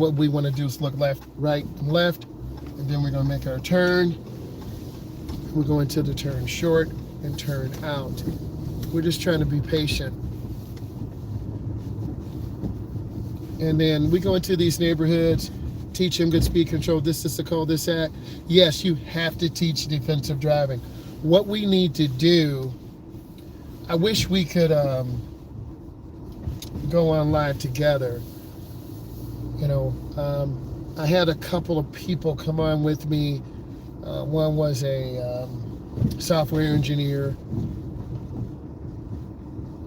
What we want to do is look left, right, and left, and then we're going to make our turn. We're going to the turn short and turn out. We're just trying to be patient. And then we go into these neighborhoods, teach them good speed control, this is the call, this, that. Yes, you have to teach defensive driving. What we need to do, I wish we could go on live together. I had a couple of people come on with me. One was a software engineer.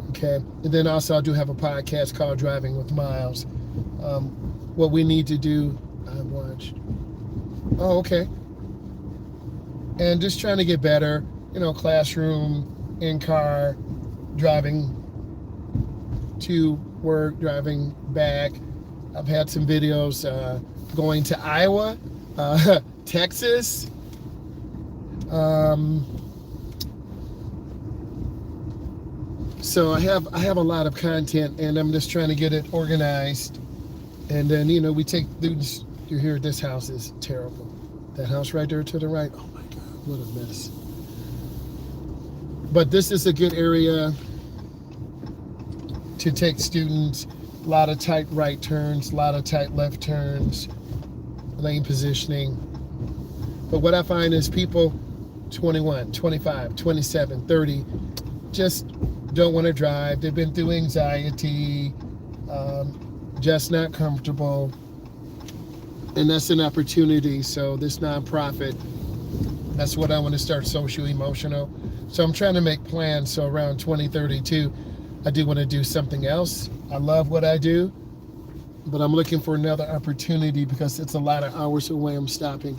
Okay. And then also I do have a podcast called Driving with Myles. What we need to do, I watched. Oh, okay. And just trying to get better, classroom, in car, driving to work, driving back. I've had some videos going to Iowa, Texas. So I have a lot of content, and I'm just trying to get it organized. And then we take students. You hear this house is terrible. That house right there to the right. Oh my God, what a mess. But this is a good area to take students. A lot of tight right turns, a lot of tight left turns, lane positioning. But what I find is people 21, 25, 27, 30 just don't want to drive. They've been through anxiety, just not comfortable. And that's an opportunity. So this nonprofit, that's what I want to start, social emotional. So I'm trying to make plans. So around 2032, I do want to do something else. I love what I do, but I'm looking for another opportunity because it's a lot of hours away. I'm stopping.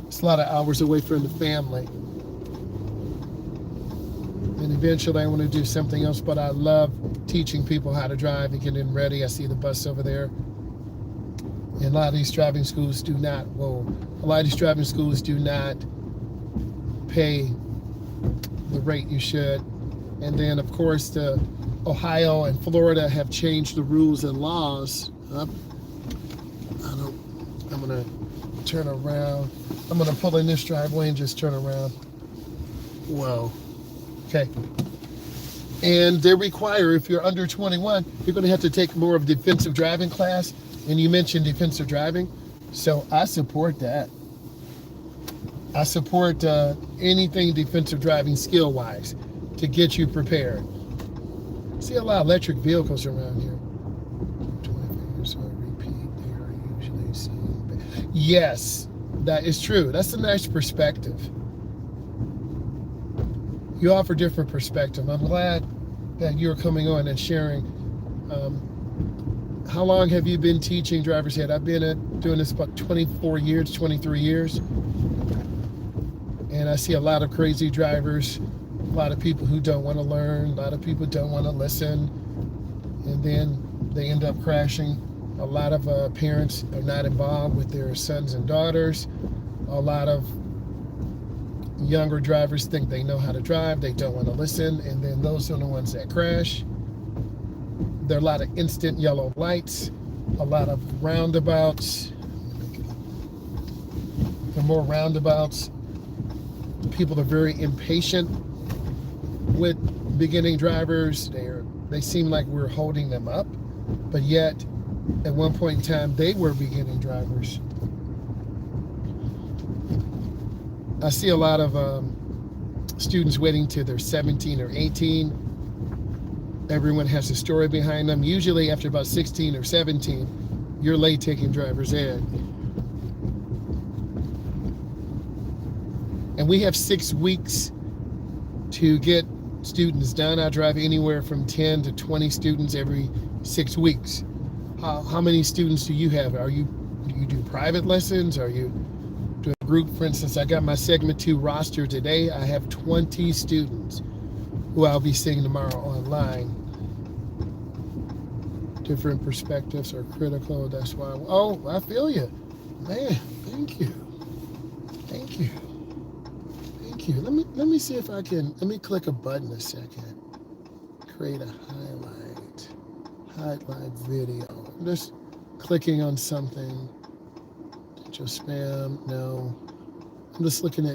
It's a lot of hours away from the family. And eventually I want to do something else, but I love teaching people how to drive and getting ready. I see the bus over there. And a lot of these driving schools do not pay the rate you should. And then, of course, the Ohio and Florida have changed the rules and laws. I'm going to turn around. I'm going to pull in this driveway and just turn around. Whoa. Okay. And they require, if you're under 21, you're going to have to take more of a defensive driving class. And you mentioned defensive driving. So I support that. I support anything defensive driving skill-wise to get you prepared. See a lot of electric vehicles around here. 20 years old, repeat, they are usually seen. Yes, that is true. That's a nice perspective. You offer different perspective. I'm glad that you're coming on and sharing. How long have you been teaching driver's ed? I've been doing this about 24 years, 23 years. And I see a lot of crazy drivers, a lot of people who don't want to learn, a lot of people don't want to listen, and then they end up crashing. A lot of parents are not involved with their sons and daughters. A lot of younger drivers think they know how to drive, they don't want to listen, and then those are the ones that crash. There are a lot of instant yellow lights, a lot of roundabouts. There are more roundabouts. People are very impatient with beginning drivers. They seem like we're holding them up, but yet at one point in time they were beginning drivers. I see a lot of students waiting till they're 17 or 18. Everyone has a story behind them. Usually after about 16 or 17, you're late taking driver's ed. And we have 6 weeks to get students done. I drive anywhere from 10 to 20 students every 6 weeks. How many students do you have? Do you do private lessons? Are you doing a group? For instance, I got my segment 2 roster today. I have 20 students who I'll be seeing tomorrow online. Different perspectives are critical. That's why. Oh, I feel you. Man, thank you. Thank you. Thank you. Let me see if I can. Let me click a button a second. Create a highlight video. Just clicking on something. Did your spam? No. I'm just looking at